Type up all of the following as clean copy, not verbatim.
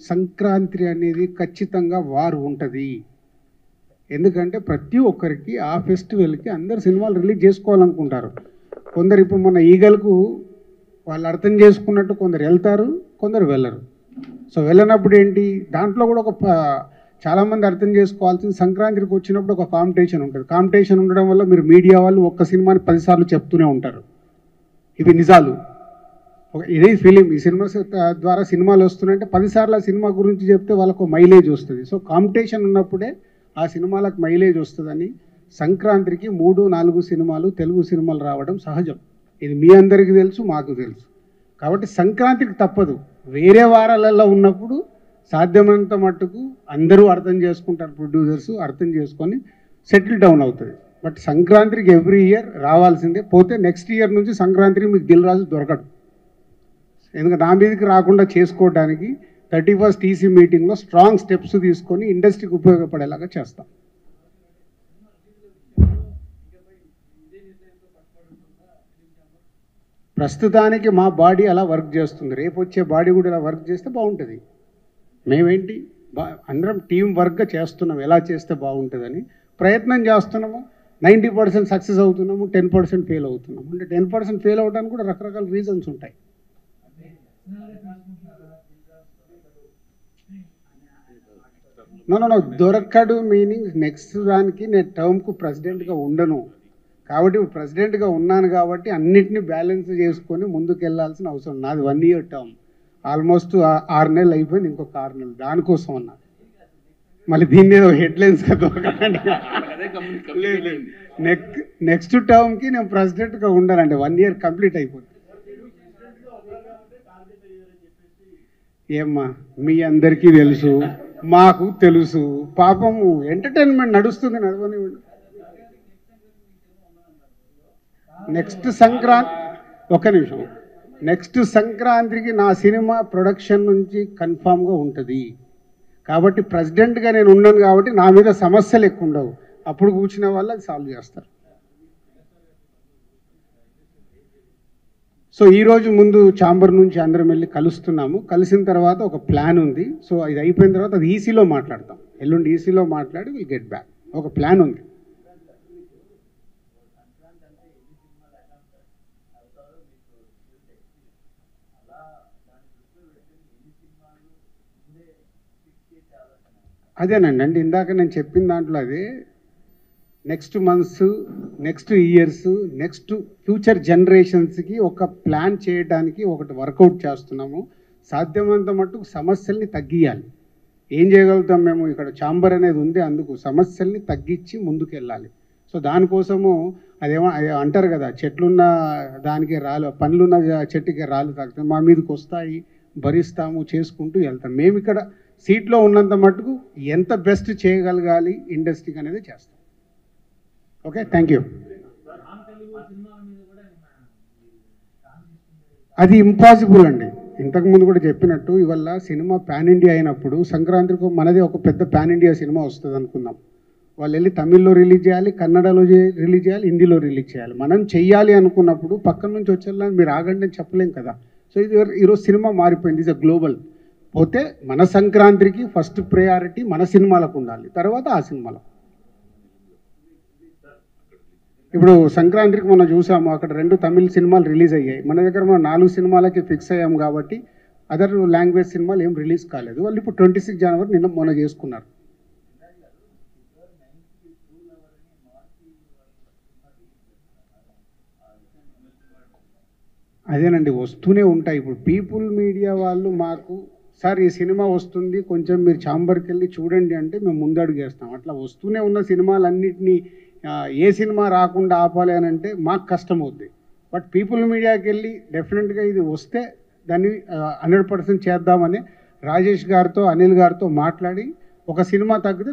సంక్రాంతి అనేది ఖచ్చితంగా వార్ ఉంటుంది. ఎందుకంటే ప్రతి ఒక్కరికి ఆ ఫెస్టివల్కి అందరు సినిమాలు రిలీజ్ చేసుకోవాలనుకుంటారు. కొందరు ఇప్పుడు మన ఈగలకు వాళ్ళు అర్థం చేసుకున్నట్టు కొందరు వెళ్తారు, కొందరు వెళ్ళరు. సో వెళ్ళినప్పుడు ఏంటి, దాంట్లో కూడా చాలామంది అర్థం చేసుకోవాల్సింది, సంక్రాంతికి వచ్చినప్పుడు ఒక కాంపిటీషన్ ఉంటుంది. కాంపిటీషన్ ఉండడం వల్ల మీరు మీడియా వాళ్ళు ఒక్క సినిమాని 10 సార్లు చెప్తూనే ఉంటారు. ఇవి నిజాలు. ఇదే ఫిలిం, ఈ సినిమా ద్వారా సినిమాలు వస్తున్నాయంటే 10 సార్లు ఆ సినిమా గురించి చెప్తే వాళ్ళకు మైలేజ్ వస్తుంది. సో కాంపిటీషన్ ఉన్నప్పుడే ఆ సినిమాలకు మైలేజ్ వస్తుందని సంక్రాంతికి 3-4 సినిమాలు, తెలుగు సినిమాలు రావడం సహజం. ఇది మీ అందరికీ తెలుసు, మాకు తెలుసు. కాబట్టి సంక్రాంతికి తప్పదు. వేరే వారాలలో ఉన్నప్పుడు సాధ్యమైనంత మట్టుకు అందరూ అర్థం చేసుకుంటారు, ప్రొడ్యూసర్స్ అర్థం చేసుకొని సెటిల్ డౌన్ అవుతుంది. బట్ సంక్రాంతికి ఎవ్రీ ఇయర్ రావాల్సిందే. పోతే నెక్స్ట్ ఇయర్ నుంచి సంక్రాంతికి మీకు దిల్ రాజు దొరకడు. ఎందుకంటే నా మీదకి రాకుండా చేసుకోవడానికి 31st టీసీ మీటింగ్లో స్ట్రాంగ్ స్టెప్స్ తీసుకొని ఇండస్ట్రీకి ఉపయోగపడేలాగా చేస్తాం. ప్రస్తుతానికి మా బాడీ అలా వర్క్ చేస్తుంది. రేపు వచ్చే బాడీ కూడా ఇలా వర్క్ చేస్తే బాగుంటుంది. మేమేంటి అందరం టీం వర్క్గా చేస్తున్నాం, ఎలా చేస్తే బాగుంటుందని ప్రయత్నం చేస్తున్నాము. 90% సక్సెస్ అవుతున్నాము, 10% ఫెయిల్ అవుతున్నాము. అంటే 10% ఫెయిల్ అవడానికి కూడా రకరకాల రీజన్స్ ఉంటాయి. నో దొరకడు మీనింగ్ నెక్స్ట్ దానికి నేను టర్మ్కు ప్రెసిడెంట్గా ఉండను. కాబట్టి ప్రెసిడెంట్గా ఉన్నాను కాబట్టి అన్నిటినీ బ్యాలెన్స్ చేసుకొని ముందుకు వెళ్ళాల్సిన అవసరం. నాది 1 ఇయర్ టర్మ్, ఆల్మోస్ట్ 6 నెలలు అయిపోయింది, ఇంకొక 6 నెలలు దానికోసం అన్నా. మళ్ళీ దీన్ని ఏదో హెడ్లైన్స్గా దొరకకండి. నెక్స్ట్ టర్మ్కి నేను ప్రెసిడెంట్గా ఉండాలంటే 1 ఇయర్ కంప్లీట్ అయిపోతుంది. ఏమ్మా మీ అందరికీ తెలుసు, మాకు తెలుసు. పాపము ఎంటర్టైన్మెంట్ నడుస్తుంది, నడవని. నెక్స్ట్ సంక్రాంతి, ఒక్క నిమిషం, నెక్స్ట్ సంక్రాంతికి నా సినిమా ప్రొడక్షన్ నుంచి కన్ఫామ్గా ఉంటుంది. కాబట్టి ప్రెసిడెంట్గా నేను ఉండను కాబట్టి నా మీద సమస్యలు ఎక్కువ ఉండవు. అప్పుడు కూర్చునే వాళ్ళు అది సాల్వ్ చేస్తారు. సో ఈరోజు ముందు ఛాంబర్ నుంచి అందరం వెళ్ళి కలుస్తున్నాము. కలిసిన తర్వాత ఒక ప్లాన్ ఉంది. సో ఇది అయిపోయిన తర్వాత అది ఈసీలో మాట్లాడతాం. ఎల్లుండి ఈసీలో మాట్లాడి విల్ గెట్ బ్యాక్. ఒక ప్లాన్ ఉంది. అదేనండి, అంటే ఇందాక నేను చెప్పిన దాంట్లో అదే next months, next years, next future జనరేషన్స్కి ఒక ప్లాన్ చేయడానికి ఒకటి వర్కౌట్ చేస్తున్నాము. సాధ్యమైనంత మట్టుకు సమస్యల్ని తగ్గియాలి. ఏం చేయగలుగుతాం మేము, ఇక్కడ ఛాంబర్ అనేది ఉంది, అందుకు సమస్యల్ని తగ్గించి ముందుకు వెళ్ళాలి. సో దానికోసము అదేమో అంటారు కదా, చెట్లున్న దానికి రాళ్ళు, పండ్లున్న చెట్టుకి రాళ్ళు తాకుతాయి. మా మీదకి వస్తాయి, భరిస్తాము, చేసుకుంటూ వెళ్తాం. మేము ఇక్కడ సీట్లో ఉన్నంత మట్టుకు ఎంత బెస్ట్ చేయగలగాలి ఇండస్ట్రీకి అనేది చేస్తాం. Okay, thank you. అది ఇంపాసిబుల్ అండి. ఇంతకుముందు కూడా చెప్పినట్టు ఇవాళ సినిమా పాన్ ఇండియా అయినప్పుడు సంక్రాంతికి మనది ఒక పెద్ద పాన్ ఇండియా సినిమా వస్తుంది అనుకుందాం. వాళ్ళు వెళ్ళి తమిళ్లో రిలీజ్ చేయాలి, కన్నడలో రిలీజ్ చేయాలి, హిందీలో రిలీజ్ చేయాలి. మనం చెయ్యాలి అనుకున్నప్పుడు పక్కన నుంచి వచ్చేలా మీరు ఆగండి అని చెప్పలేం కదా. సో ఇది ఈరోజు సినిమా మారిపోయింది, ఇది గ్లోబల్. పోతే మన సంక్రాంతికి ఫస్ట్ ప్రయారిటీ మన సినిమాలకు ఉండాలి, తర్వాత ఆ సినిమాలకు. ఇప్పుడు సంక్రాంతికి మనం చూసాము, అక్కడ 2 తమిళ సినిమాలు రిలీజ్ అయ్యాయి. మన దగ్గర మనం 4 సినిమాలకి ఫిక్స్ అయ్యాము కాబట్టి అదర్ లాంగ్వేజ్ సినిమాలు ఏం రిలీజ్ కాలేదు. వాళ్ళు ఇప్పుడు 26 జనవరి మొన్న చేసుకున్నారు. అదేనండి, వస్తూనే ఉంటాయి. ఇప్పుడు పీపుల్ మీడియా వాళ్ళు మాకు, సార్ ఈ సినిమా వస్తుంది, కొంచెం మీరు ఛాంబర్కి వెళ్ళి చూడండి అంటే మేము ముందడుగు వేస్తాం. అట్లా వస్తూనే ఉన్న సినిమాలన్నింటినీ ఏ సినిమా రాకుండా ఆపాలి అని అంటే మాకు కష్టం అవుద్ది. బట్ పీపుల్ మీడియాకి వెళ్ళి డెఫినెట్గా ఇది వస్తే దాన్ని 100% చేద్దామని రాజేష్ గారితో, అనిల్ గారితో మాట్లాడి ఒక సినిమా తగ్గితే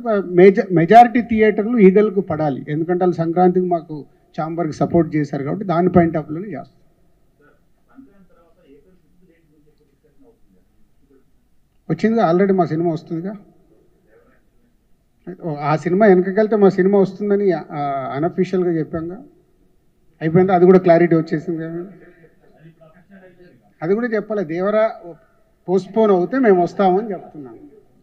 మెజారిటీ థియేటర్లు ఈగలకు పడాలి. ఎందుకంటే వాళ్ళు సంక్రాంతికి మాకు ఛాంబర్కి సపోర్ట్ చేశారు కాబట్టి దాని పాయింట్ ఆఫ్ వ్యూలోనే చేస్తాం. వచ్చిందిగా, ఆల్రెడీ మా సినిమా వస్తుందిగా. ఆ సినిమా వెనకకెళ్తే మా సినిమా వస్తుందని అన్అఫీషియల్గా చెప్పాంగా. అయిపోయిందా, అది కూడా క్లారిటీ వచ్చేసింది. అది కూడా చెప్పాలి. దేవరా పోస్ట్పోన్ అవుతే మేము వస్తామని చెప్తున్నాం.